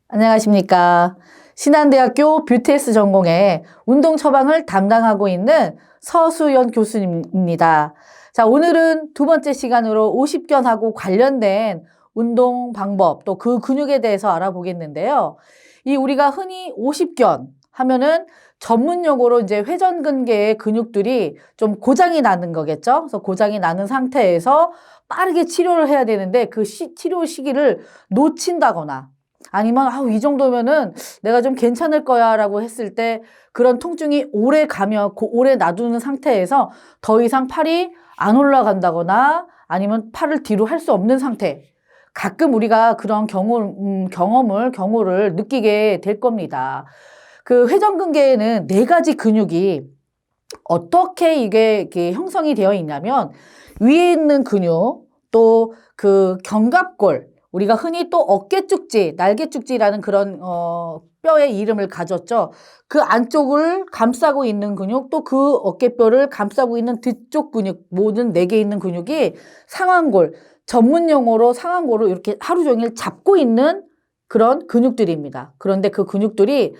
안녕하십니까. 신한대학교 뷰테스 전공의 운동 처방을 담당하고 있는 서수연 교수님입니다. 자, 오늘은 두 번째 시간으로 50견하고 관련된 운동 방법, 또 그 근육에 대해서 알아보겠는데요. 이 우리가 흔히 50견 하면은 전문 용어로 이제 회전근개의 근육들이 좀 고장이 나는 거겠죠. 그래서 고장이 나는 상태에서 빠르게 치료를 해야 되는데 그 치료 시기를 놓친다거나 아니면 이 정도면은 내가 좀 괜찮을 거야 라고 했을 때 그런 통증이 오래 가면 오래 놔두는 상태에서 더 이상 팔이 안 올라간다거나 아니면 팔을 뒤로 할 수 없는 상태. 가끔 우리가 그런 경우를 느끼게 될 겁니다. 그 회전근개에는 4가지 근육이 어떻게 이게 형성이 되어 있냐면 위에 있는 근육, 또 그 견갑골, 우리가 흔히 또 어깨축지, 날개축지라는 그런 뼈의 이름을 가졌죠. 그 안쪽을 감싸고 있는 근육, 또 그 어깨뼈를 감싸고 있는 뒤쪽 근육, 모든 4개 있는 근육이 상완골, 전문 용어로 상완골을 이렇게 하루 종일 잡고 있는 그런 근육들입니다. 그런데 그 근육들이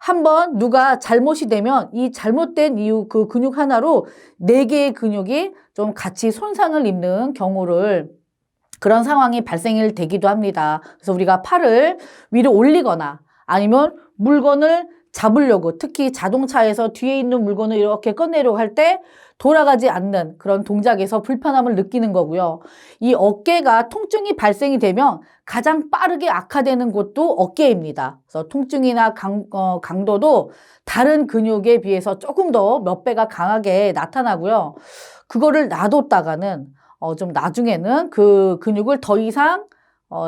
한번 누가 잘못이 되면 이 잘못된 이유 그 근육 하나로 4개의 근육이 좀 같이 손상을 입는 경우를 그런 상황이 발생이 되기도 합니다. 그래서 우리가 팔을 위로 올리거나 아니면 물건을 잡으려고 특히 자동차에서 뒤에 있는 물건을 이렇게 꺼내려고 할 때 돌아가지 않는 그런 동작에서 불편함을 느끼는 거고요. 이 어깨가 통증이 발생이 되면 가장 빠르게 악화되는 곳도 어깨입니다. 그래서 통증이나 강도도 다른 근육에 비해서 조금 더 몇 배가 강하게 나타나고요. 그거를 놔뒀다가는 좀 나중에는 그 근육을 더 이상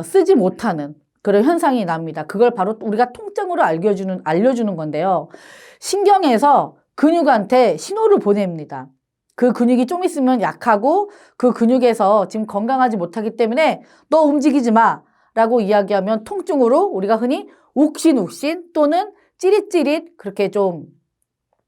쓰지 못하는 그런 현상이 납니다. 그걸 바로 우리가 통증으로 알려주는 건데요. 신경에서 근육한테 신호를 보냅니다. 그 근육이 좀 있으면 약하고 그 근육에서 지금 건강하지 못하기 때문에 너 움직이지 마 라고 이야기하면 통증으로 우리가 흔히 욱신욱신 또는 찌릿찌릿 그렇게 좀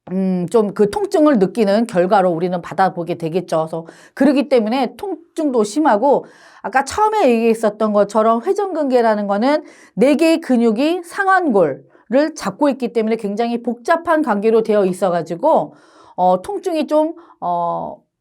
그 통증을 느끼는 결과로 우리는 받아보게 되겠죠. 그래서 그러기 때문에 통증도 심하고 아까 처음에 얘기했었던 것처럼 회전근개라는 거는 4개의 근육이 상완골을 잡고 있기 때문에 굉장히 복잡한 관계로 되어 있어가지고 통증이 좀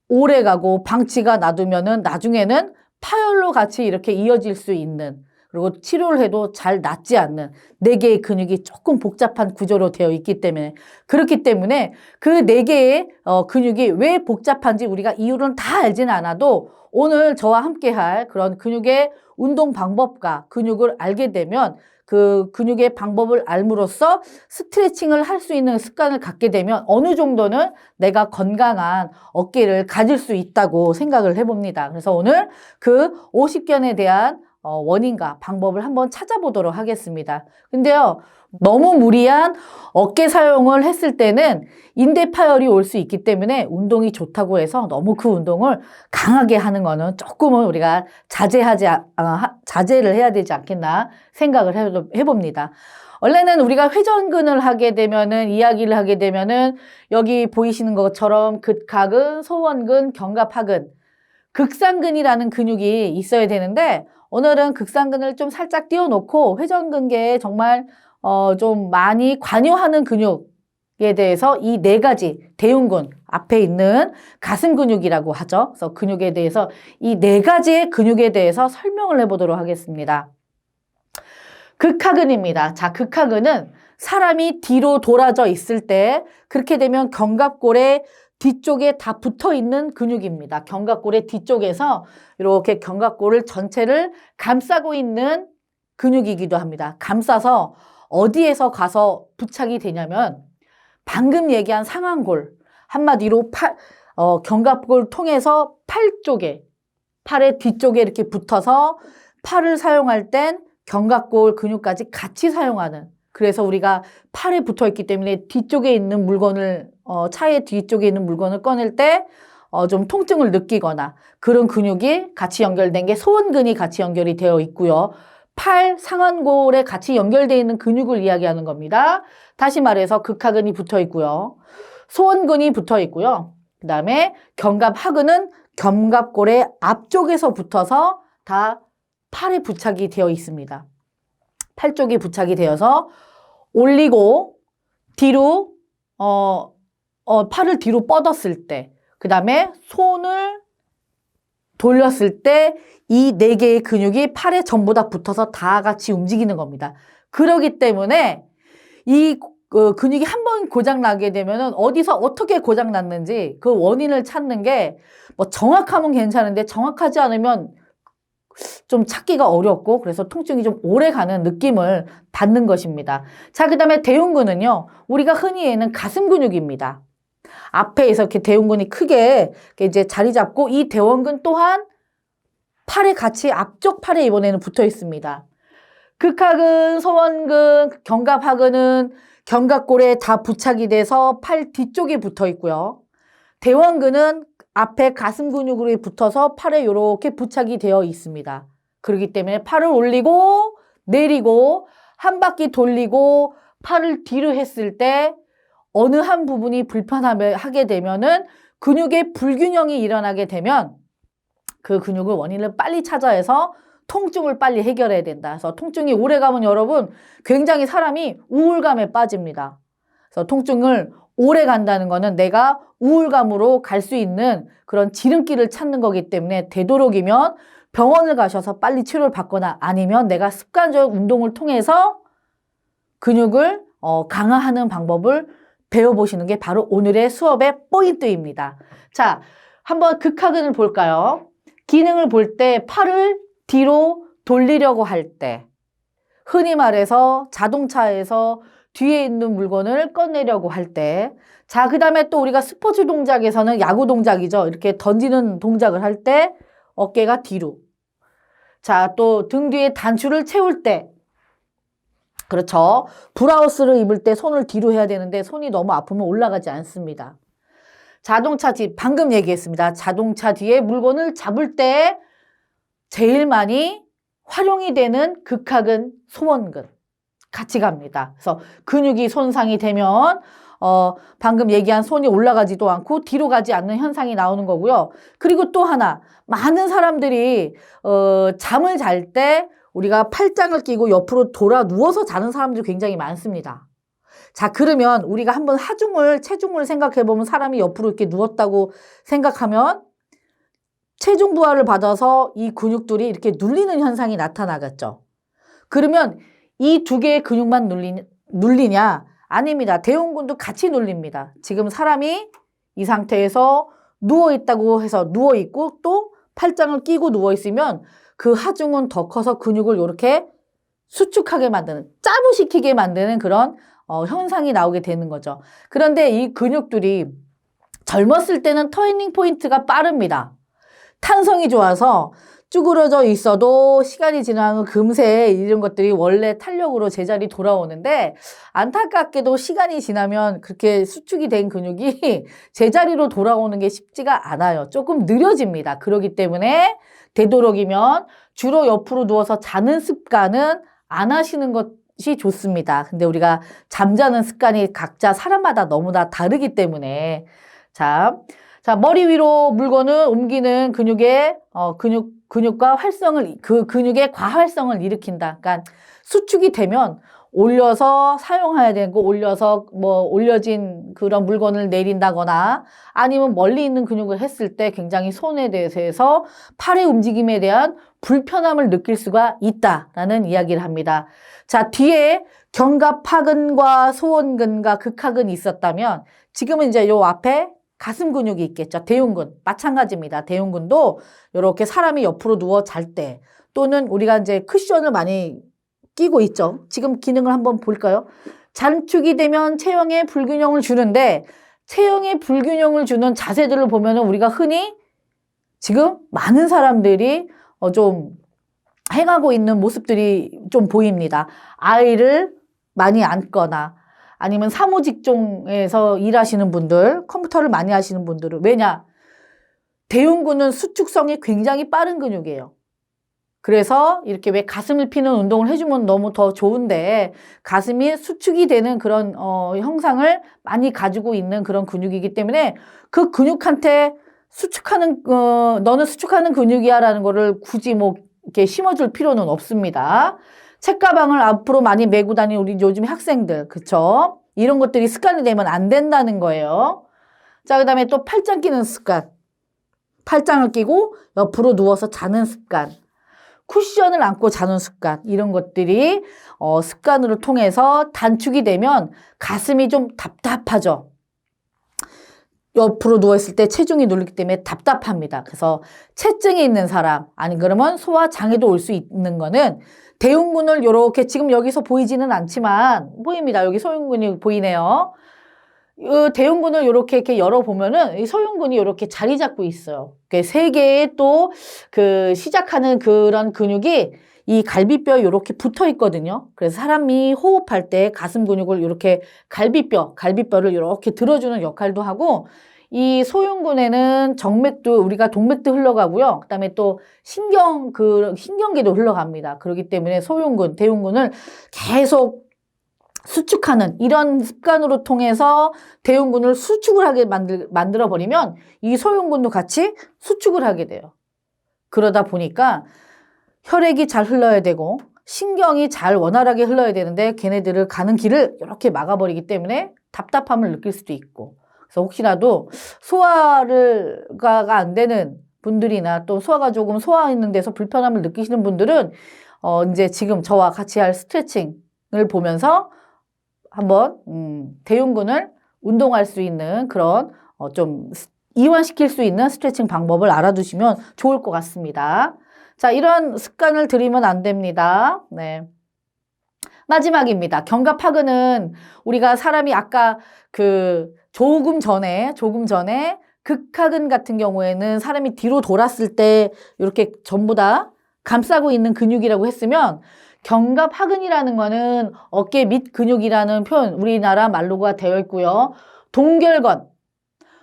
오래 가고 방치가 놔두면은 나중에는 파열로 같이 이렇게 이어질 수 있는 그리고 치료를 해도 잘 낫지 않는 4개의 근육이 조금 복잡한 구조로 되어 있기 때문에 그렇기 때문에 그 4개의 근육이 왜 복잡한지 우리가 이유는 다 알지는 않아도 오늘 저와 함께 할 그런 근육의 운동 방법과 근육을 알게 되면 그 근육의 방법을 알므로써 스트레칭을 할 수 있는 습관을 갖게 되면 어느 정도는 내가 건강한 어깨를 가질 수 있다고 생각을 해봅니다. 그래서 오늘 그 50견에 대한 원인과 방법을 한번 찾아보도록 하겠습니다. 근데요, 너무 무리한 어깨 사용을 했을 때는 인대 파열이 올 수 있기 때문에 운동이 좋다고 해서 너무 그 운동을 강하게 하는 거는 조금은 우리가 자제를 해야 되지 않겠나 생각을 해봅니다. 원래는 우리가 회전근을 하게 되면은, 이야기를 하게 되면은, 여기 보이시는 것처럼 극하근, 소원근, 견갑하근, 극상근이라는 근육이 있어야 되는데, 오늘은 극상근을 좀 살짝 띄워놓고 회전근개에 정말 좀 많이 관여하는 근육에 대해서 이 4가지 대흉근 앞에 있는 가슴 근육이라고 하죠. 그래서 근육에 대해서 이 4가지의 근육에 대해서 설명을 해보도록 하겠습니다. 극하근입니다. 자, 극하근은 사람이 뒤로 돌아져 있을 때 그렇게 되면 견갑골의 뒤쪽에 다 붙어 있는 근육입니다. 견갑골의 뒤쪽에서 이렇게 견갑골을 전체를 감싸고 있는 근육이기도 합니다. 감싸서 어디에서 가서 부착이 되냐면 방금 얘기한 상완골, 한마디로 견갑골 통해서 팔 쪽에, 팔의 뒤쪽에 이렇게 붙어서 팔을 사용할 땐 견갑골 근육까지 같이 사용하는, 그래서 우리가 팔에 붙어 있기 때문에 뒤쪽에 있는 물건을 차의 뒤쪽에 있는 물건을 꺼낼 때 좀 통증을 느끼거나 그런 근육이 같이 연결된 게 소원근이 같이 연결이 되어 있고요. 팔 상완골에 같이 연결되어 있는 근육을 이야기하는 겁니다. 다시 말해서 극하근이 붙어 있고요. 소원근이 붙어 있고요. 그 다음에 견갑하근은 견갑골의 앞쪽에서 붙어서 다 팔에 부착이 되어 있습니다. 팔 쪽이 부착이 되어서 올리고 뒤로 팔을 뒤로 뻗었을 때, 그 다음에 손을 돌렸을 때 이 네 개의 근육이 팔에 전부 다 붙어서 다 같이 움직이는 겁니다. 그렇기 때문에 이 근육이 한 번 고장 나게 되면은 어디서 어떻게 고장 났는지 그 원인을 찾는 게 뭐 정확하면 괜찮은데 정확하지 않으면 좀 찾기가 어렵고 그래서 통증이 좀 오래 가는 느낌을 받는 것입니다. 자, 그 다음에 대흉근은요, 우리가 흔히 얘는 가슴 근육입니다. 앞에서 이렇게 대흉근이 크게 이제 자리 잡고 이 대원근 또한 팔에 같이 앞쪽 팔에 이번에는 붙어 있습니다. 극하근, 소원근, 견갑하근은 견갑골에 다 부착이 돼서 팔 뒤쪽에 붙어 있고요. 대원근은 앞에 가슴 근육으로 붙어서 팔에 이렇게 부착이 되어 있습니다. 그렇기 때문에 팔을 올리고 내리고 한 바퀴 돌리고 팔을 뒤로 했을 때 어느 한 부분이 불편하게 되면은 근육의 불균형이 일어나게 되면 그 근육을 원인을 빨리 찾아내서 통증을 빨리 해결해야 된다. 그래서 통증이 오래 가면 여러분 굉장히 사람이 우울감에 빠집니다. 그래서 통증을 오래 간다는 거는 내가 우울감으로 갈 수 있는 그런 지름길을 찾는 거기 때문에 되도록이면 병원을 가셔서 빨리 치료를 받거나 아니면 내가 습관적 운동을 통해서 근육을 강화하는 방법을 배워보시는 게 바로 오늘의 수업의 포인트입니다. 자, 한번 극하근을 볼까요? 기능을 볼 때 팔을 뒤로 돌리려고 할 때, 흔히 말해서 자동차에서 뒤에 있는 물건을 꺼내려고 할 때, 자, 그 다음에 또 우리가 스포츠 동작에서는 야구 동작이죠. 이렇게 던지는 동작을 할 때 어깨가 뒤로. 자, 또 등 뒤에 단추를 채울 때, 그렇죠. 브라우스를 입을 때 손을 뒤로 해야 되는데 손이 너무 아프면 올라가지 않습니다. 자동차 뒤, 방금 얘기했습니다. 자동차 뒤에 물건을 잡을 때 제일 많이 활용이 되는 극하근, 소원근 같이 갑니다. 그래서 근육이 손상이 되면 방금 얘기한 손이 올라가지도 않고 뒤로 가지 않는 현상이 나오는 거고요. 그리고 또 하나, 많은 사람들이 잠을 잘 때 우리가 팔짱을 끼고 옆으로 돌아 누워서 자는 사람들이 굉장히 많습니다. 자, 그러면 우리가 한번 체중을 생각해 보면 사람이 옆으로 이렇게 누웠다고 생각하면 체중 부하를 받아서 이 근육들이 이렇게 눌리는 현상이 나타나겠죠. 그러면 이 두 개의 근육만 눌리냐? 아닙니다. 대흉근도 같이 눌립니다. 지금 사람이 이 상태에서 누워있다고 해서 누워있고 또 팔짱을 끼고 누워있으면 그 하중은 더 커서 근육을 이렇게 수축하게 만드는, 짜부시키게 만드는 그런 현상이 나오게 되는 거죠. 그런데 이 근육들이 젊었을 때는 터닝 포인트가 빠릅니다. 탄성이 좋아서 쭈그러져 있어도 시간이 지나면 금세 이런 것들이 원래 탄력으로 제자리 돌아오는데 안타깝게도 시간이 지나면 그렇게 수축이 된 근육이 제자리로 돌아오는 게 쉽지가 않아요. 조금 느려집니다. 그렇기 때문에 되도록이면 주로 옆으로 누워서 자는 습관은 안 하시는 것이 좋습니다. 근데 우리가 잠자는 습관이 각자 사람마다 너무나 다르기 때문에 자, 머리 위로 물건을 옮기는 근육과 활성을, 그 근육의 과활성을 일으킨다. 그러니까 수축이 되면 올려서 사용해야 되고 올려서 올려진 그런 물건을 내린다거나 아니면 멀리 있는 근육을 했을 때 굉장히 손에 대해서 팔의 움직임에 대한 불편함을 느낄 수가 있다라는 이야기를 합니다. 자, 뒤에 견갑하근과 소원근과 극하근이 있었다면 지금은 이제 요 앞에 가슴 근육이 있겠죠. 대흉근 마찬가지입니다. 대흉근도 이렇게 사람이 옆으로 누워 잘 때 또는 우리가 이제 쿠션을 많이 끼고 있죠. 지금 기능을 한번 볼까요? 단축이 되면 체형에 불균형을 주는데 체형에 불균형을 주는 자세들을 보면 우리가 흔히 지금 많은 사람들이 좀 행하고 있는 모습들이 좀 보입니다. 아이를 많이 안거나 아니면 사무직종에서 일하시는 분들, 컴퓨터를 많이 하시는 분들은 왜냐? 대흉근은 수축성이 굉장히 빠른 근육이에요. 그래서 이렇게 왜 가슴을 피는 운동을 해주면 너무 더 좋은데 가슴이 수축이 되는 그런 형상을 많이 가지고 있는 그런 근육이기 때문에 그 근육한테 수축하는 너는 수축하는 근육이야 라는 거를 굳이 뭐 이렇게 심어줄 필요는 없습니다. 책가방을 앞으로 많이 메고 다니는 우리 요즘 학생들, 그쵸? 이런 것들이 습관이 되면 안 된다는 거예요. 자, 그 다음에 또 팔짱 끼는 습관. 팔짱을 끼고 옆으로 누워서 자는 습관. 쿠션을 안고 자는 습관. 이런 것들이 습관으로 통해서 단축이 되면 가슴이 좀 답답하죠. 옆으로 누워있을 때 체중이 눌리기 때문에 답답합니다. 그래서 체증이 있는 사람, 아니 그러면 소화 장애도 올 수 있는 거는 대흉근을 이렇게 지금 여기서 보이지는 않지만 보입니다. 여기 소흉근이 보이네요. 이 대흉근을 이렇게 열어보면은 이 소흉근이 이렇게 자리 잡고 있어요. 세 개의 또 그 시작하는 그런 근육이 이 갈비뼈에 이렇게 붙어 있거든요. 그래서 사람이 호흡할 때 가슴 근육을 이렇게 갈비뼈를 이렇게 들어주는 역할도 하고, 이 소흉근에는 정맥도, 우리가 동맥도 흘러가고요. 그 다음에 또 신경계도 흘러갑니다. 그렇기 때문에 소흉근, 대흉근을 계속 수축하는 이런 습관으로 통해서 대흉근을 수축을 하게 만들어버리면 이 소흉근도 같이 수축을 하게 돼요. 그러다 보니까 혈액이 잘 흘러야 되고 신경이 잘 원활하게 흘러야 되는데 걔네들을 가는 길을 이렇게 막아버리기 때문에 답답함을 느낄 수도 있고, 그래서 혹시라도 소화가 안 되는 분들이나 또 소화가 조금 소화하는 데서 불편함을 느끼시는 분들은 이제 지금 저와 같이 할 스트레칭을 보면서 한번 대흉근을 운동할 수 있는 그런 좀 이완시킬 수 있는 스트레칭 방법을 알아두시면 좋을 것 같습니다. 자, 이런 습관을 들이면 안 됩니다. 네. 마지막입니다. 견갑하근은 우리가 사람이 아까 조금 전에 극하근 같은 경우에는 사람이 뒤로 돌았을 때 이렇게 전부 다 감싸고 있는 근육이라고 했으면, 견갑하근이라는 거는 어깨 밑 근육이라는 표현, 우리나라 말로가 되어 있고요. 동결건,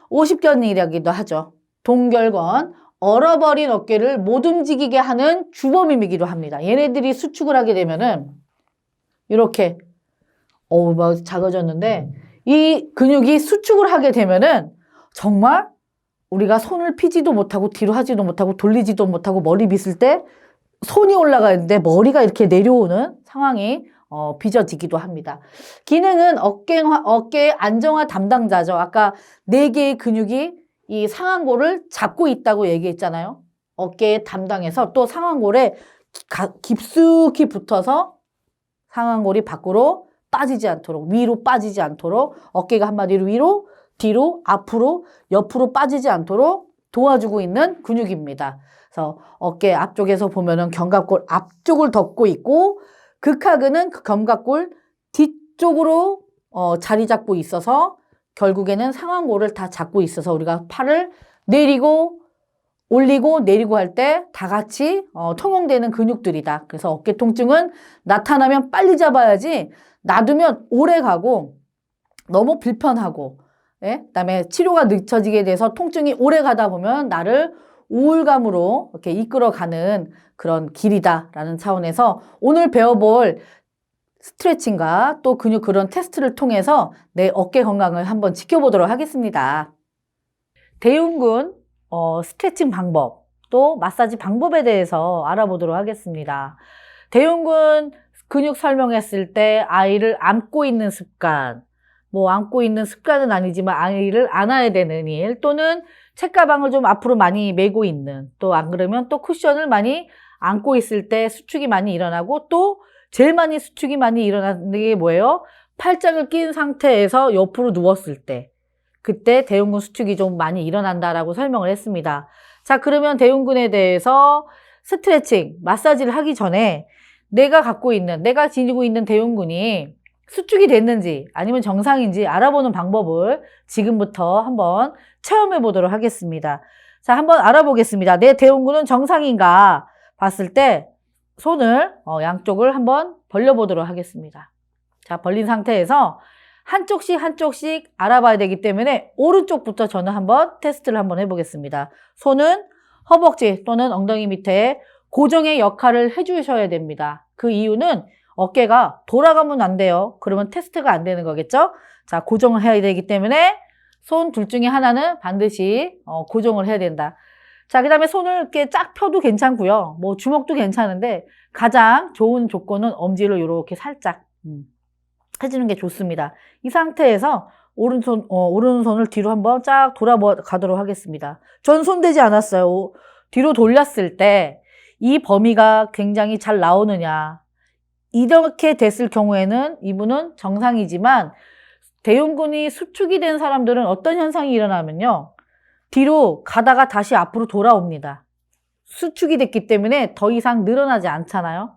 오십견이라기도 하죠. 동결건, 얼어버린 어깨를 못 움직이게 하는 주범이기도 합니다. 얘네들이 수축을 하게 되면은 이렇게 막 작아졌는데, 이 근육이 수축을 하게 되면은 정말 우리가 손을 피지도 못하고 뒤로 하지도 못하고 돌리지도 못하고 머리 빗을 때 손이 올라가 있는데 머리가 이렇게 내려오는 상황이 빚어지기도 합니다. 기능은 어깨 안정화 담당자죠. 아까 4개의 근육이 이 상완골을 잡고 있다고 얘기했잖아요. 어깨에 담당해서 또 상완골에 깊숙이 붙어서 상완골이 밖으로 빠지지 않도록, 위로 빠지지 않도록, 어깨가 한마디로 위로, 뒤로, 앞으로, 옆으로 빠지지 않도록 도와주고 있는 근육입니다. 그래서 어깨 앞쪽에서 보면은 견갑골 앞쪽을 덮고 있고, 극하근은 그 견갑골 뒤쪽으로 자리 잡고 있어서 결국에는 상완골을 다 잡고 있어서 우리가 팔을 내리고 올리고 내리고 할 때 다 같이 통용되는 근육들이다. 그래서 어깨 통증은 나타나면 빨리 잡아야지 놔두면 오래 가고 너무 불편하고, 예? 그다음에 치료가 늦춰지게 돼서 통증이 오래 가다 보면 나를 우울감으로 이렇게 이끌어가는 그런 길이다라는 차원에서 오늘 배워볼 스트레칭과 또 근육 그런 테스트를 통해서 내 어깨 건강을 한번 지켜보도록 하겠습니다. 대흉근 스트레칭 방법, 또 마사지 방법에 대해서 알아보도록 하겠습니다. 대흉근 근육 설명했을 때 아이를 안고 있는 습관, 뭐 안고 있는 습관은 아니지만 아이를 안아야 되는 일, 또는 책가방을 좀 앞으로 많이 메고 있는, 또 안 그러면 또 쿠션을 많이 안고 있을 때 수축이 많이 일어나고, 또 제일 많이 수축이 많이 일어나는 게 뭐예요? 팔짱을 낀 상태에서 옆으로 누웠을 때, 그때 대흉근 수축이 좀 많이 일어난다라고 설명을 했습니다. 자, 그러면 대흉근에 대해서 스트레칭, 마사지를 하기 전에 내가 지니고 있는 대흉근이 수축이 됐는지 아니면 정상인지 알아보는 방법을 지금부터 한번 체험해 보도록 하겠습니다. 자, 한번 알아보겠습니다. 내 대흉근은 정상인가 봤을 때 손을 양쪽을 한번 벌려보도록 하겠습니다. 자, 벌린 상태에서 한쪽씩 알아봐야 되기 때문에 오른쪽부터 저는 한번 테스트를 한번 해보겠습니다. 손은 허벅지 또는 엉덩이 밑에 고정의 역할을 해주셔야 됩니다. 그 이유는 어깨가 돌아가면 안 돼요. 그러면 테스트가 안 되는 거겠죠? 자, 고정을 해야 되기 때문에 손 둘 중에 하나는 반드시 고정을 해야 된다. 자, 그 다음에 손을 이렇게 쫙 펴도 괜찮고요. 뭐 주먹도 괜찮은데 가장 좋은 조건은 엄지를 이렇게 살짝 해주는 게 좋습니다. 이 상태에서 오른손을 뒤로 한번 쫙 돌아가도록 하겠습니다. 전 손대지 않았어요. 뒤로 돌렸을 때 이 범위가 굉장히 잘 나오느냐. 이렇게 됐을 경우에는 이분은 정상이지만 대흉근이 수축이 된 사람들은 어떤 현상이 일어나면요. 뒤로 가다가 다시 앞으로 돌아옵니다. 수축이 됐기 때문에 더 이상 늘어나지 않잖아요.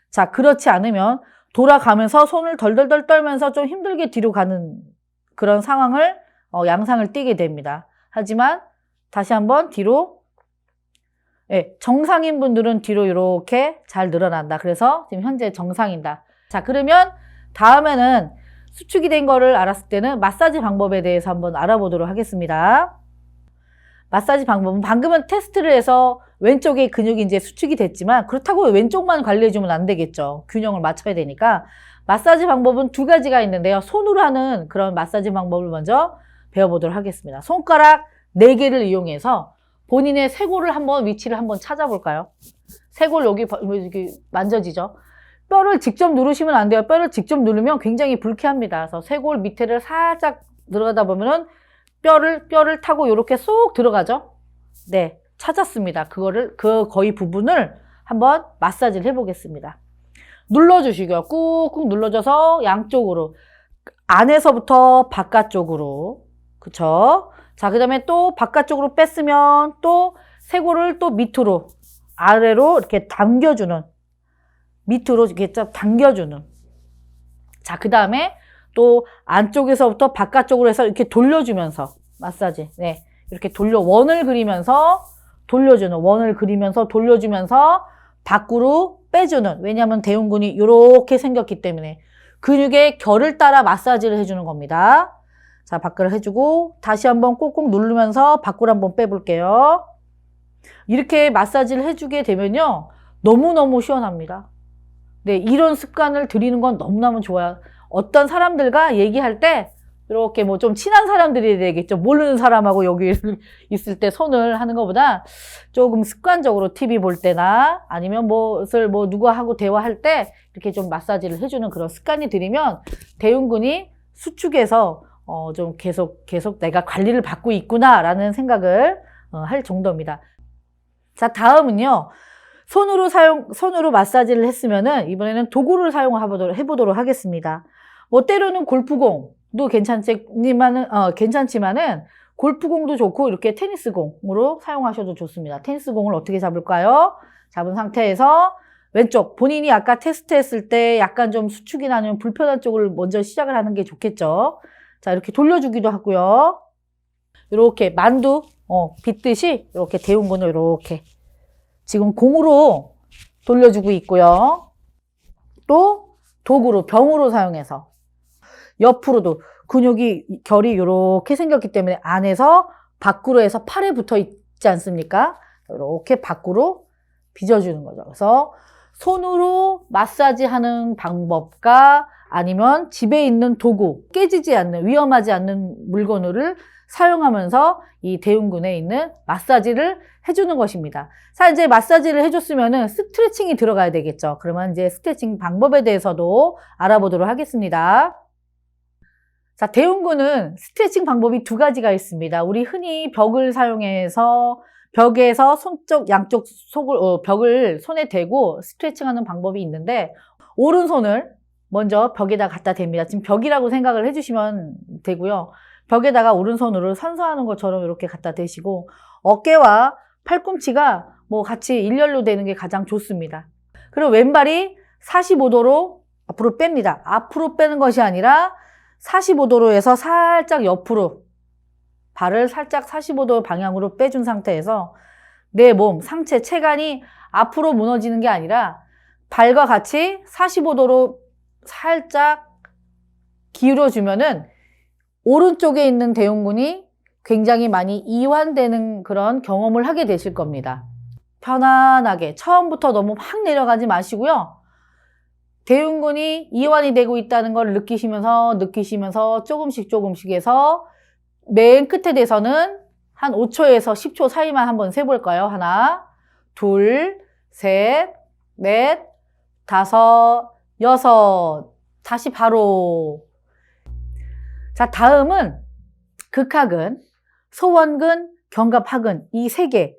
자, 그렇지 않으면 돌아가면서 손을 덜덜덜 떨면서 좀 힘들게 뒤로 가는 그런 상황을 양상을 띠게 됩니다. 하지만 다시 한번 뒤로 정상인 분들은 뒤로 이렇게 잘 늘어난다. 그래서 지금 현재 정상이다. 자, 그러면 다음에는 수축이 된 거를 알았을 때는 마사지 방법에 대해서 한번 알아보도록 하겠습니다. 마사지 방법은 방금은 테스트를 해서 왼쪽의 근육이 이제 수축이 됐지만 그렇다고 왼쪽만 관리해주면 안 되겠죠. 균형을 맞춰야 되니까. 마사지 방법은 두 가지가 있는데요. 손으로 하는 그런 마사지 방법을 먼저 배워보도록 하겠습니다. 손가락 4개를 이용해서 본인의 쇄골을 한번 위치를 한번 찾아볼까요? 쇄골 여기 만져지죠? 뼈를 직접 누르시면 안 돼요. 뼈를 직접 누르면 굉장히 불쾌합니다. 그래서 쇄골 밑에를 살짝 들어가다 보면은 뼈를 타고 이렇게 쏙 들어가죠? 네, 찾았습니다. 그 거의 부분을 한번 마사지를 해보겠습니다. 눌러주시고요. 꾹꾹 눌러줘서 양쪽으로. 안에서부터 바깥쪽으로. 그쵸? 자, 그 다음에 또 바깥쪽으로 뺐으면 또 쇄골을 또 밑으로, 아래로 이렇게 당겨주는. 밑으로 이렇게 쫙 당겨주는. 자, 그 다음에 또 안쪽에서부터 바깥쪽으로 해서 이렇게 돌려주면서 마사지. 네. 이렇게 원을 그리면서 돌려주는. 원을 그리면서 돌려주면서 밖으로 빼주는. 왜냐하면 대흉근이 이렇게 생겼기 때문에 근육의 결을 따라 마사지를 해주는 겁니다. 자, 밖으로 해주고 다시 한번 꾹꾹 누르면서 밖으로 한번 빼볼게요. 이렇게 마사지를 해주게 되면요. 너무너무 시원합니다. 네, 이런 습관을 들이는 건 너무너무 좋아요. 어떤 사람들과 얘기할 때 이렇게 뭐 좀 친한 사람들이 되겠죠. 모르는 사람하고 여기 있을 때 손을 하는 것보다 조금 습관적으로 TV 볼 때나 아니면 무엇을 누구하고 대화할 때 이렇게 좀 마사지를 해주는 그런 습관이 들이면 대흉근이 수축해서 좀 계속 내가 관리를 받고 있구나라는 생각을 할 정도입니다. 자, 다음은요. 손으로 마사지를 했으면은 이번에는 도구를 해보도록 하겠습니다. 뭐 때로는 골프공도 괜찮지만은 골프공도 좋고 이렇게 테니스공으로 사용하셔도 좋습니다. 테니스공을 어떻게 잡을까요? 잡은 상태에서 왼쪽 본인이 아까 테스트했을 때 약간 좀 수축이 나면 불편한 쪽을 먼저 시작을 하는 게 좋겠죠. 자, 이렇게 돌려주기도 하고요. 이렇게 만두 빗듯이 이렇게 대흉근을 이렇게 지금 공으로 돌려주고 있고요. 또 도구로 병으로 사용해서 옆으로도 결이 이렇게 생겼기 때문에 안에서 밖으로 해서 팔에 붙어 있지 않습니까? 이렇게 밖으로 빚어주는 거죠. 그래서 손으로 마사지하는 방법과 아니면 집에 있는 도구, 깨지지 않는, 위험하지 않는 물건을 사용하면서 이 대흉근에 있는 마사지를 해주는 것입니다. 자, 이제 마사지를 해줬으면은 스트레칭이 들어가야 되겠죠. 그러면 이제 스트레칭 방법에 대해서도 알아보도록 하겠습니다. 자, 대흉근은 스트레칭 방법이 두 가지가 있습니다. 우리 흔히 벽을 사용해서 벽에서 양쪽 벽을 손에 대고 스트레칭하는 방법이 있는데 오른손을 먼저 벽에다 갖다 댑니다. 지금 벽이라고 생각을 해주시면 되고요. 벽에다가 오른손으로 산소하는 것처럼 이렇게 갖다 대시고 어깨와 팔꿈치가 같이 일렬로 되는 게 가장 좋습니다. 그리고 왼발이 45도로 앞으로 뺍니다. 앞으로 빼는 것이 아니라 45도로 해서 살짝 옆으로 발을 살짝 45도 방향으로 빼준 상태에서 내 몸, 상체, 체간이 앞으로 무너지는 게 아니라 발과 같이 45도로 살짝 기울여주면은 오른쪽에 있는 대흉근이 굉장히 많이 이완되는 그런 경험을 하게 되실 겁니다. 편안하게 처음부터 너무 확 내려가지 마시고요. 대흉근이 이완이 되고 있다는 걸 느끼시면서 조금씩 해서 맨 끝에 돼서는 한 5초에서 10초 사이만 한번 세볼까요? 하나, 둘, 셋, 넷, 다섯, 여섯. 다시 바로. 자, 다음은 극하근, 소원근, 견갑하근 이 세 개.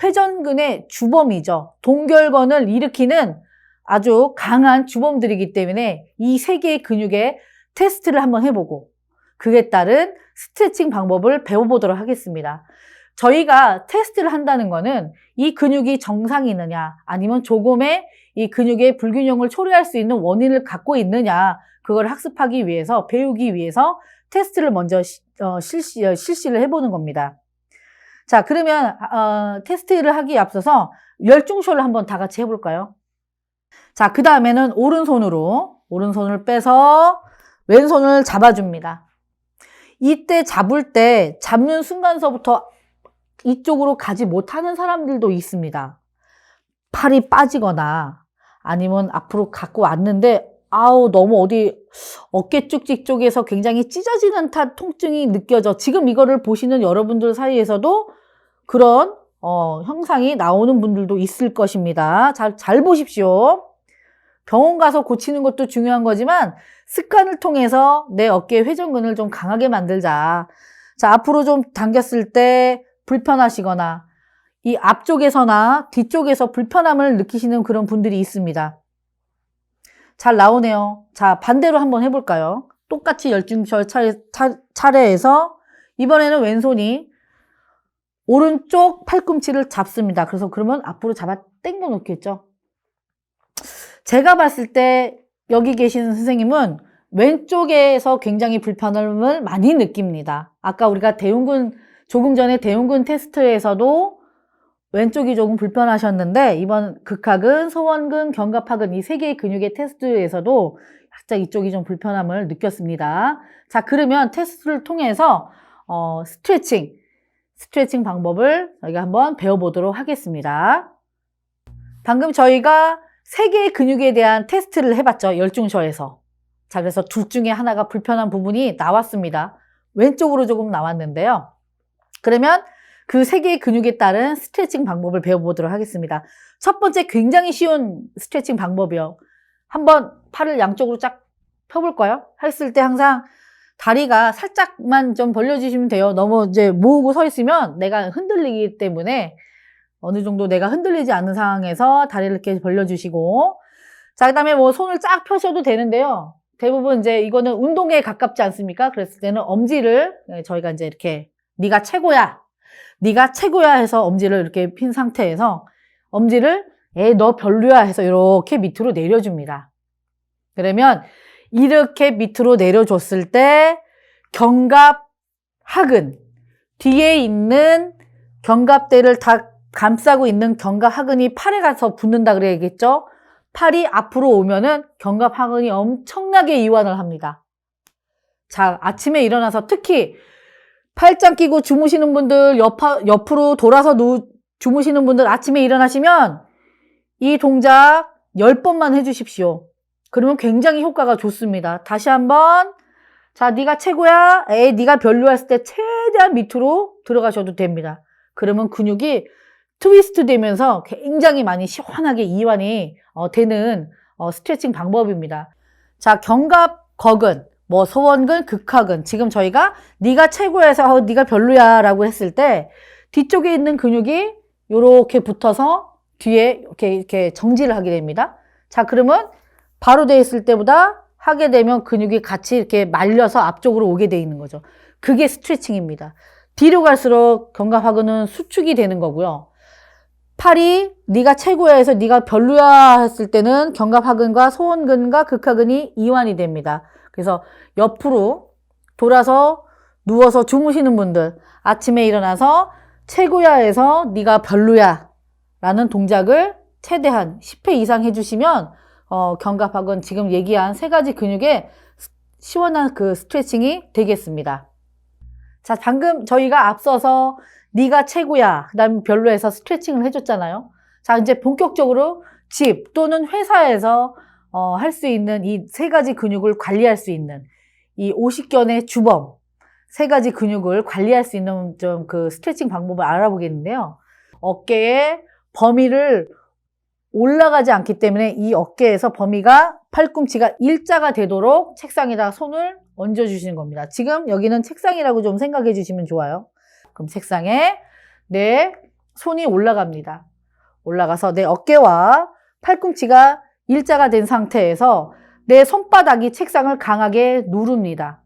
회전근의 주범이죠. 동결건을 일으키는 아주 강한 주범들이기 때문에 이 세 개의 근육의 테스트를 한번 해보고 그에 따른 스트레칭 방법을 배워보도록 하겠습니다. 저희가 테스트를 한다는 거는 이 근육이 정상이 있느냐 아니면 조금의 이 근육의 불균형을 초래할 수 있는 원인을 갖고 있느냐 그걸 학습하기 위해서 배우기 위해서 테스트를 먼저 실시를 해보는 겁니다. 자, 그러면 테스트를 하기에 앞서서 열중쇼를 한번 다 같이 해볼까요? 자, 그 다음에는 오른손을 빼서 왼손을 잡아줍니다. 이때 잡는 순간서부터 이쪽으로 가지 못하는 사람들도 있습니다. 팔이 빠지거나 아니면 앞으로 갖고 왔는데 너무 어깨 쭉직 쪽에서 굉장히 찢어지는 통증이 느껴져. 지금 이거를 보시는 여러분들 사이에서도 그런 형상이 나오는 분들도 있을 것입니다. 잘 보십시오. 병원 가서 고치는 것도 중요한 거지만 습관을 통해서 내 어깨 회전근을 좀 강하게 만들자. 자, 앞으로 좀 당겼을 때 불편하시거나 이 앞쪽에서나 뒤쪽에서 불편함을 느끼시는 그런 분들이 있습니다. 잘 나오네요. 자, 반대로 한번 해볼까요? 똑같이 열중절 차례에서 이번에는 왼손이 오른쪽 팔꿈치를 잡습니다. 그러면 앞으로 잡아 당겨 놓겠죠. 제가 봤을 때 여기 계시는 선생님은 왼쪽에서 굉장히 불편함을 많이 느낍니다. 아까 우리가 조금 전에 대흉근 테스트에서도 왼쪽이 조금 불편하셨는데 이번 극하근, 소원근, 견갑하근 이 세 개의 근육의 테스트에서도 살짝 이쪽이 좀 불편함을 느꼈습니다. 자, 그러면 테스트를 통해서 스트레칭 방법을 저희가 한번 배워보도록 하겠습니다. 방금 저희가 세 개의 근육에 대한 테스트를 해봤죠. 열중셔에서. 자, 그래서 둘 중에 하나가 불편한 부분이 나왔습니다. 왼쪽으로 조금 나왔는데요. 그러면 그 세 개의 근육에 따른 스트레칭 방법을 배워보도록 하겠습니다. 첫 번째 굉장히 쉬운 스트레칭 방법이요. 한번 팔을 양쪽으로 쫙 펴볼까요? 했을 때 항상 다리가 살짝만 좀 벌려주시면 돼요. 너무 이제 모으고 서 있으면 내가 흔들리기 때문에 어느 정도 내가 흔들리지 않는 상황에서 다리를 이렇게 벌려주시고 자, 그 다음에 손을 쫙 펴셔도 되는데요. 대부분 이제 이거는 운동에 가깝지 않습니까? 그랬을 때는 엄지를 저희가 이제 이렇게 네가 최고야 해서 엄지를 이렇게 핀 상태에서 엄지를 너 별로야 해서 이렇게 밑으로 내려줍니다. 그러면 이렇게 밑으로 내려줬을 때 견갑하근 뒤에 있는 견갑대를 다 감싸고 있는 견갑하근이 팔에 가서 붙는다 그래야겠죠? 팔이 앞으로 오면은 견갑하근이 엄청나게 이완을 합니다. 자, 아침에 일어나서 특히 팔짱 끼고 주무시는 분들, 옆으로 돌아서 주무시는 분들 아침에 일어나시면 이 동작 10번만 해주십시오. 그러면 굉장히 효과가 좋습니다. 다시 한번. 자, 네가 최고야. 네가 별로야 했을 때 최대한 밑으로 들어가셔도 됩니다. 그러면 근육이 트위스트 되면서 굉장히 많이 시원하게 이완이 되는 스트레칭 방법입니다. 자, 견갑거근, 소원근, 극하근. 지금 저희가 네가 최고야에서 네가 별로야 라고 했을 때 뒤쪽에 있는 근육이 이렇게 붙어서 뒤에 이렇게 정지를 하게 됩니다. 자, 그러면 바로 돼 있을 때보다 하게 되면 근육이 같이 이렇게 말려서 앞쪽으로 오게 돼 있는 거죠. 그게 스트레칭입니다. 뒤로 갈수록 견갑하근은 수축이 되는 거고요. 팔이 네가 최고야 해서 네가 별로야 했을 때는 견갑하근과 소원근과 극하근이 이완이 됩니다. 그래서 옆으로 돌아서 누워서 주무시는 분들 아침에 일어나서 최고야 해서 네가 별로야 라는 동작을 최대한 10회 이상 해주시면 견갑하근 지금 얘기한 세 가지 근육에 시원한 그 스트레칭이 되겠습니다. 자, 방금 저희가 앞서서 네가 최고야, 그 다음에 별로해서 스트레칭을 해줬잖아요. 자, 이제 본격적으로 집 또는 회사에서 할 수 있는 이 세 가지 근육을 관리할 수 있는 이 50견의 주범, 세 가지 근육을 관리할 수 있는 좀 그 스트레칭 방법을 알아보겠는데요. 어깨의 범위를 올라가지 않기 때문에 이 어깨에서 범위가 팔꿈치가 일자가 되도록 책상에다 손을 얹어주시는 겁니다. 지금 여기는 책상이라고 좀 생각해 주시면 좋아요. 그럼 책상에 내 손이 올라갑니다. 올라가서 내 어깨와 팔꿈치가 일자가 된 상태에서 내 손바닥이 책상을 강하게 누릅니다.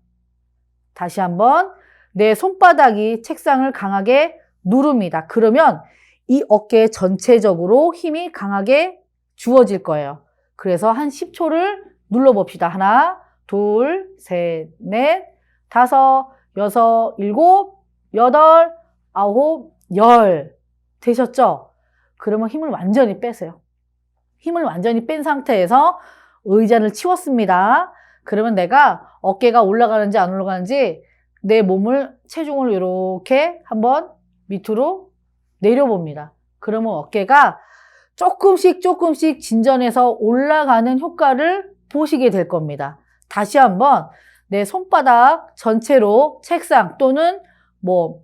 다시 한번 내 손바닥이 책상을 강하게 누릅니다. 그러면 이 어깨 전체적으로 힘이 강하게 주어질 거예요. 그래서 한 10초를 눌러봅시다. 하나, 둘, 셋, 넷, 다섯, 여섯, 일곱, 여덟, 아홉, 열. 되셨죠? 그러면 힘을 완전히 빼세요. 힘을 완전히 뺀 상태에서 의자를 치웠습니다. 그러면 내가 어깨가 올라가는지 안 올라가는지 내 몸을, 체중을 이렇게 한번 밑으로 내려봅니다. 그러면 어깨가 조금씩 진전해서 올라가는 효과를 보시게 될 겁니다. 다시 한번 내 손바닥 전체로 책상 또는 뭐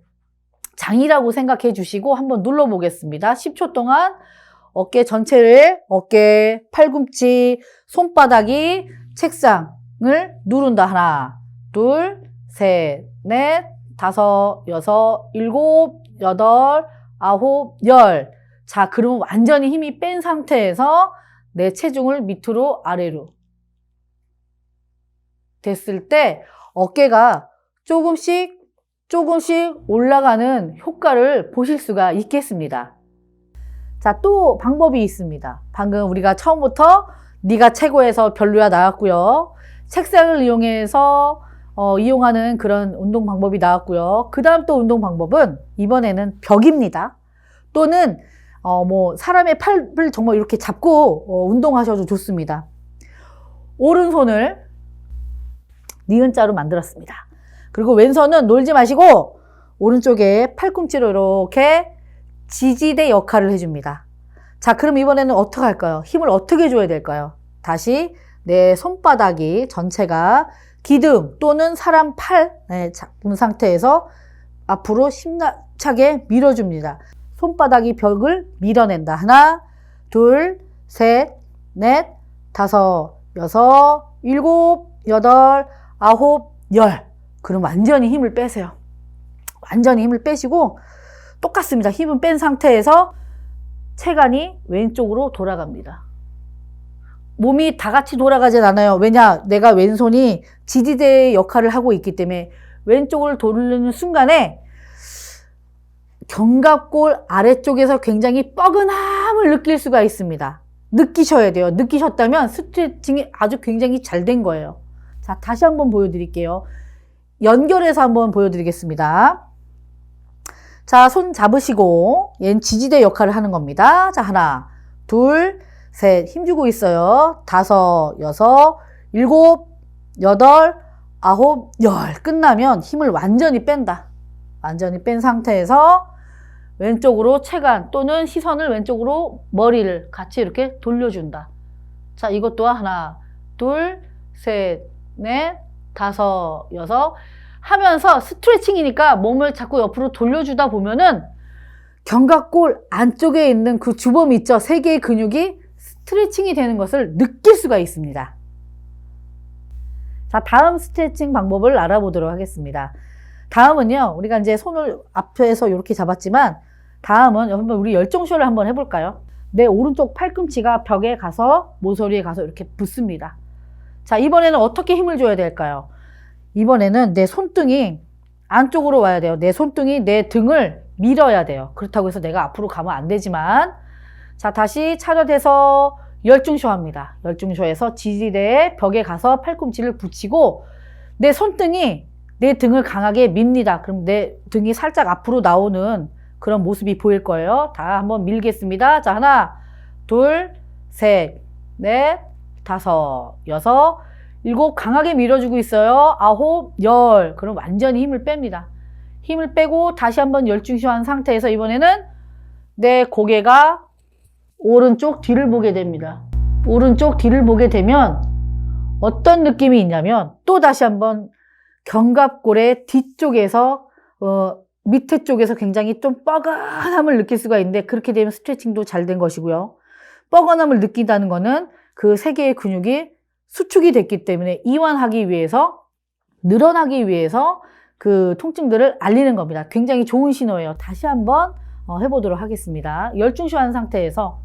장이라고 생각해 주시고 한번 눌러 보겠습니다. 10초 동안 어깨 전체를, 어깨, 팔꿈치, 손바닥이 책상을 누른다. 하나, 둘, 셋, 넷, 다섯, 여섯, 일곱, 여덟, 아홉, 열. 자, 그러면 완전히 힘이 뺀 상태에서 내 체중을 밑으로 아래로 됐을 때 어깨가 조금씩 올라가는 효과를 보실 수가 있겠습니다. 자, 또 방법이 있습니다. 방금 우리가 처음부터 네가 최고에서 별로야 나왔고요. 책상을 이용해서 이용하는 그런 운동 방법이 나왔고요. 그 다음 또 운동 방법은 이번에는 벽입니다. 또는 뭐 사람의 팔을 정말 이렇게 잡고 운동하셔도 좋습니다. 오른손을 니은자로 만들었습니다. 그리고 왼손은 놀지 마시고 오른쪽에 팔꿈치로 이렇게 지지대 역할을 해줍니다. 자, 그럼 이번에는 어떻게 할까요? 힘을 어떻게 줘야 될까요? 다시 내 손바닥이 전체가 기둥 또는 사람 팔에 잡은 상태에서 앞으로 힘차게 밀어줍니다. 손바닥이 벽을 밀어낸다. 하나, 둘, 셋, 넷, 다섯, 여섯, 일곱, 여덟, 아홉, 열. 그럼 완전히 힘을 빼세요. 완전히 힘을 빼시고 똑같습니다. 힘을 뺀 상태에서 체간이 왼쪽으로 돌아갑니다. 몸이 다 같이 돌아가진 않아요. 왜냐? 내가 왼손이 지지대 역할을 하고 있기 때문에 왼쪽을 돌리는 순간에 견갑골 아래쪽에서 굉장히 뻐근함을 느낄 수가 있습니다. 느끼셔야 돼요. 느끼셨다면 스트레칭이 아주 굉장히 잘 된 거예요. 자, 다시 한번 보여드릴게요. 연결해서 한번 보여드리겠습니다. 자, 손 잡으시고 얘는 지지대 역할을 하는 겁니다. 자, 하나, 둘, 셋, 힘주고 있어요. 다섯, 여섯, 일곱, 여덟, 아홉, 열. 끝나면 힘을 완전히 뺀다. 완전히 뺀 상태에서 왼쪽으로 체간 또는 시선을 왼쪽으로 머리를 같이 이렇게 돌려준다. 자, 이것 또한 하나, 둘, 셋, 넷, 다섯, 여섯 하면서 스트레칭이니까 몸을 자꾸 옆으로 돌려주다 보면은 견갑골 안쪽에 있는 그 주범 있죠? 세 개의 근육이 스트레칭이 되는 것을 느낄 수가 있습니다. 자, 다음 스트레칭 방법을 알아보도록 하겠습니다. 다음은요, 우리가 이제 손을 앞에서 이렇게 잡았지만, 다음은 한번 우리 열정쇼를 한번 해볼까요? 내 오른쪽 팔꿈치가 벽에 가서 모서리에 가서 이렇게 붙습니다. 자, 이번에는 어떻게 힘을 줘야 될까요? 이번에는 내 손등이 안쪽으로 와야 돼요. 내 손등이 내 등을 밀어야 돼요. 그렇다고 해서 내가 앞으로 가면 안 되지만, 자, 다시 차렷해서 열중쇼 합니다. 열중쇼에서 지지대에 벽에 가서 팔꿈치를 붙이고 내 손등이 내 등을 강하게 밉니다. 그럼 내 등이 살짝 앞으로 나오는 그런 모습이 보일 거예요. 다 한번 밀겠습니다. 자, 하나, 둘, 셋, 넷, 다섯, 여섯, 일곱, 강하게 밀어주고 있어요. 아홉, 열. 그럼 완전히 힘을 뺍니다. 힘을 빼고 다시 한번 열중쇼 한 상태에서 이번에는 내 고개가 오른쪽 뒤를 보게 됩니다. 오른쪽 뒤를 보게 되면 어떤 느낌이 있냐면 또 다시 한번 견갑골의 뒤쪽에서 밑에 쪽에서 굉장히 좀 뻐근함을 느낄 수가 있는데 그렇게 되면 스트레칭도 잘 된 것이고요. 뻐근함을 느낀다는 거는 그 세 개의 근육이 수축이 됐기 때문에 이완하기 위해서 늘어나기 위해서 그 통증들을 알리는 겁니다. 굉장히 좋은 신호예요. 다시 한번 해보도록 하겠습니다. 열중시한 상태에서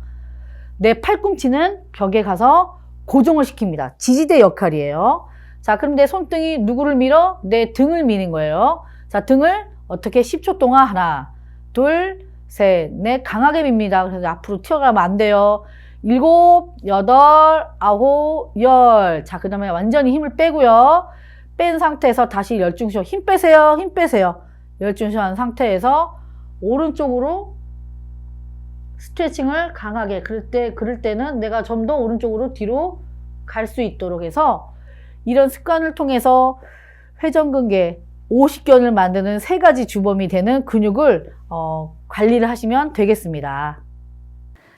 내 팔꿈치는 벽에 가서 고정을 시킵니다. 지지대 역할이에요. 자, 그럼 내 손등이 누구를 밀어? 내 등을 미는 거예요. 자, 등을 어떻게 10초 동안 하나, 둘, 셋, 넷 강하게 밉니다. 그래서 앞으로 튀어가면 안 돼요. 7, 8, 9, 10. 자, 그 다음에 완전히 힘을 빼고요. 뺀 상태에서 다시 열중시켜. 힘 빼세요. 힘 빼세요. 열중시한 상태에서 오른쪽으로 스트레칭을 강하게 그럴 때는 내가 좀 더 오른쪽으로 뒤로 갈 수 있도록 해서 이런 습관을 통해서 회전근개 50견을 만드는 세 가지 주범이 되는 근육을 관리를 하시면 되겠습니다.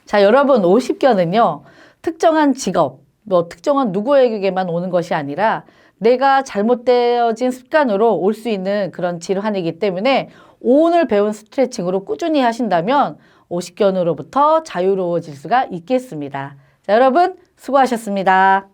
자, 여러분 50견은요 특정한 직업, 특정한 누구에게만 오는 것이 아니라 내가 잘못되어진 습관으로 올 수 있는 그런 질환이기 때문에 오늘 배운 스트레칭으로 꾸준히 하신다면 50견으로부터 자유로워질 수가 있겠습니다. 자, 여러분 수고하셨습니다.